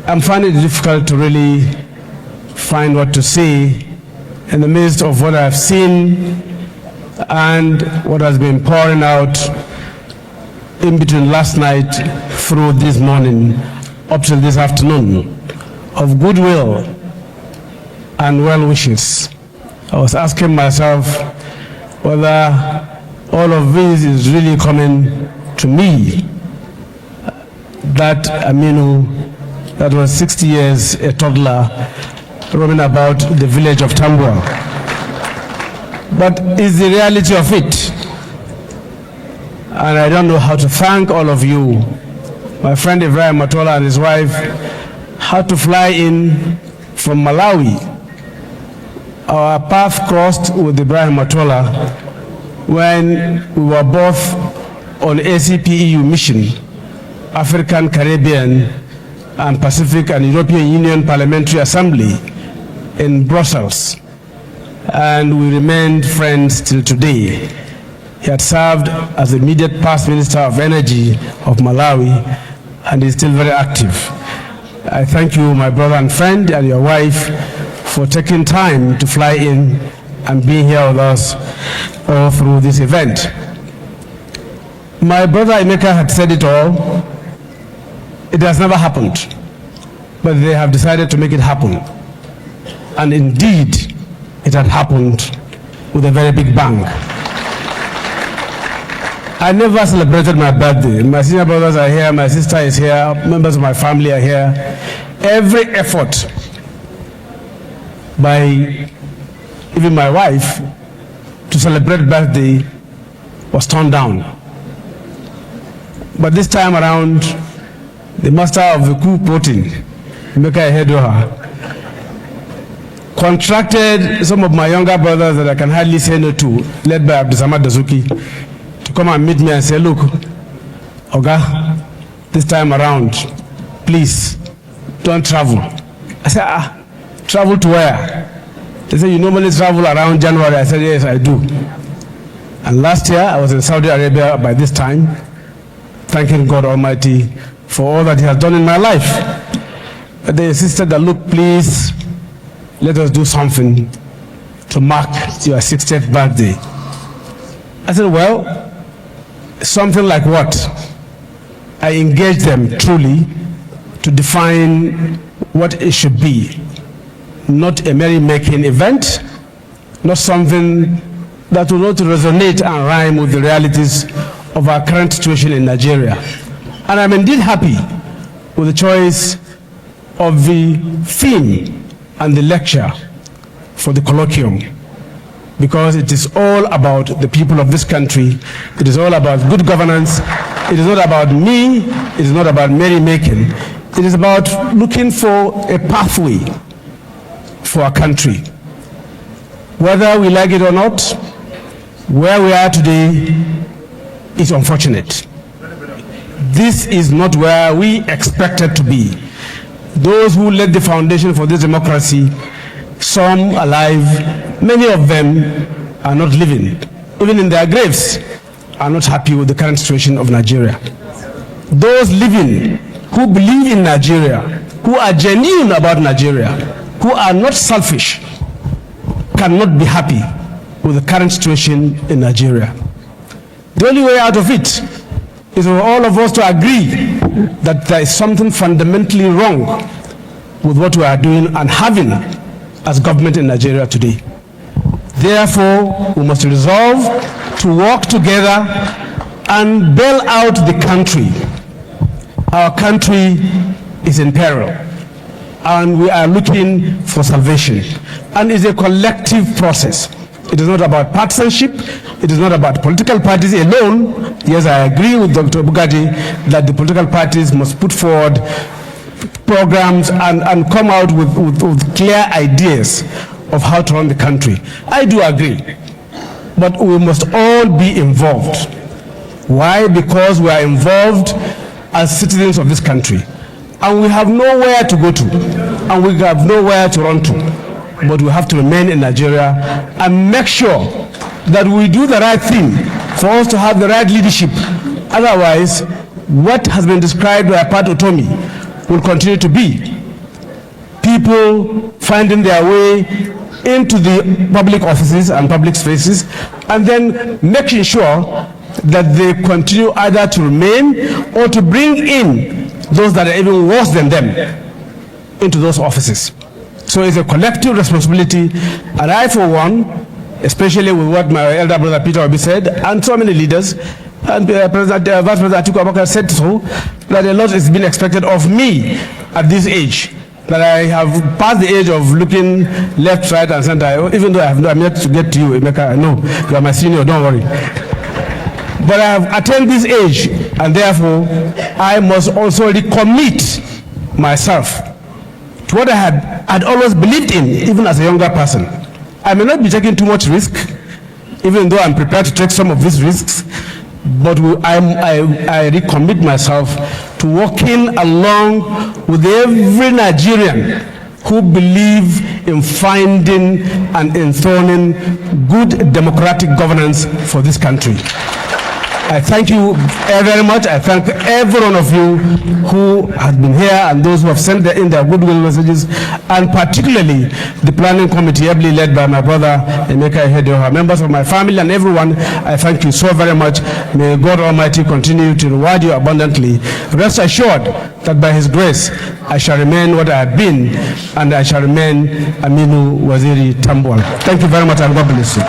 I'm finding it difficult to really find what to say in the midst of what I've seen and what has been pouring out in between last night through this morning up till this afternoon of goodwill and well wishes. I was asking myself whether all of this is really coming to me. That Aminu, that was 60 years, a toddler, roaming about the village of Tambuwal. But it's the reality of it. And I don't know how to thank all of you. My friend Ibrahim Matola and his wife had to fly in from Malawi. Our path crossed with Ibrahim Matola when we were both on ACP-EU mission, African, Caribbean, and Pacific and European Union Parliamentary Assembly in Brussels. And we remained friends till today. He had served as the immediate past Minister of Energy of Malawi and is still very active. I thank you, my brother and friend, and your wife for taking time to fly in and being here with us all through this event. My brother Emeka had said it all. It has never happened, but they have decided to make it happen. And indeed, it had happened with a very big bang. I never celebrated my birthday. My senior brothers are here, my sister is here, members of my family are here. Every effort by even my wife to celebrate birthday was turned down. But this time around, the master of the coup plotting, Emeka Ehedoha, contracted some of my younger brothers that I can hardly say no to, led by Abdusamad Dazuki, to come and meet me and say, look, Oga, this time around, please, don't travel. I said, travel to where? They said, you normally travel around January. I said, yes, I do. And last year, I was in Saudi Arabia by this time, thanking God Almighty for all that He has done in my life. But they insisted that, look, please, let us do something to mark your 60th birthday. I said, well, something like what? I engaged them truly to define what it should be. Not a merry-making event, not something that will not resonate and rhyme with the realities of our current situation in Nigeria. And I'm indeed happy with the choice of the theme and the lecture for the colloquium, because it is all about the people of this country. It is all about good governance. It is not about me. It is not about merrymaking. It is about looking for a pathway for our country. Whether we like it or not, where we are today is unfortunate. This is not where we expected to be. Those who laid the foundation for this democracy, some alive, many of them are not living. Even in their graves, are not happy with the current situation of Nigeria. Those living who believe in Nigeria, who are genuine about Nigeria, who are not selfish, cannot be happy with the current situation in Nigeria. The only way out of it is for all of us to agree that there is something fundamentally wrong with what we are doing and having as government in Nigeria today. Therefore, we must resolve to work together and bail out the country. Our country is in peril, and we are looking for salvation. And it's a collective process. It is not about partisanship. It is not about political parties alone. Yes, I agree with Dr. Bugaji that the political parties must put forward programs and come out with clear ideas of how to run the country. I do agree. But we must all be involved. Why? Because we are involved as citizens of this country. And we have nowhere to go to. And we have nowhere to run to. But we have to remain in Nigeria and make sure that we do the right thing for us to have the right leadership. Otherwise, what has been described by Pat Otomi will continue to be. people finding their way into the public offices and public spaces, and then making sure that they continue either to remain or to bring in those that are even worse than them into those offices. So it's a collective responsibility, and I, for one, especially with what my elder brother Peter Obi said, and so many leaders, and Vice President Atiku Abubakar said so, that a lot is being expected of me at this age, that I have passed the age of looking left, right, and center, even though I'm yet to get to you, Emeka. I know you are my senior, don't worry. But I have attained this age, and therefore I must also recommit myself to what I had always believed in, even as a younger person. I may not be taking too much risk, even though I'm prepared to take some of these risks, but I recommit myself to working along with every Nigerian who believe in finding and enthroning good democratic governance for this country. I thank you very much. I thank every one of you who has been here and those who have sent in their goodwill messages, and particularly the planning committee, ably led by my brother Emeka Ihedioha, members of my family and everyone. I thank you so very much. May God Almighty continue to reward you abundantly. Rest assured that by His grace, I shall remain what I have been, and I shall remain Aminu Waziri Tambuwal. Thank you very much, and God bless you.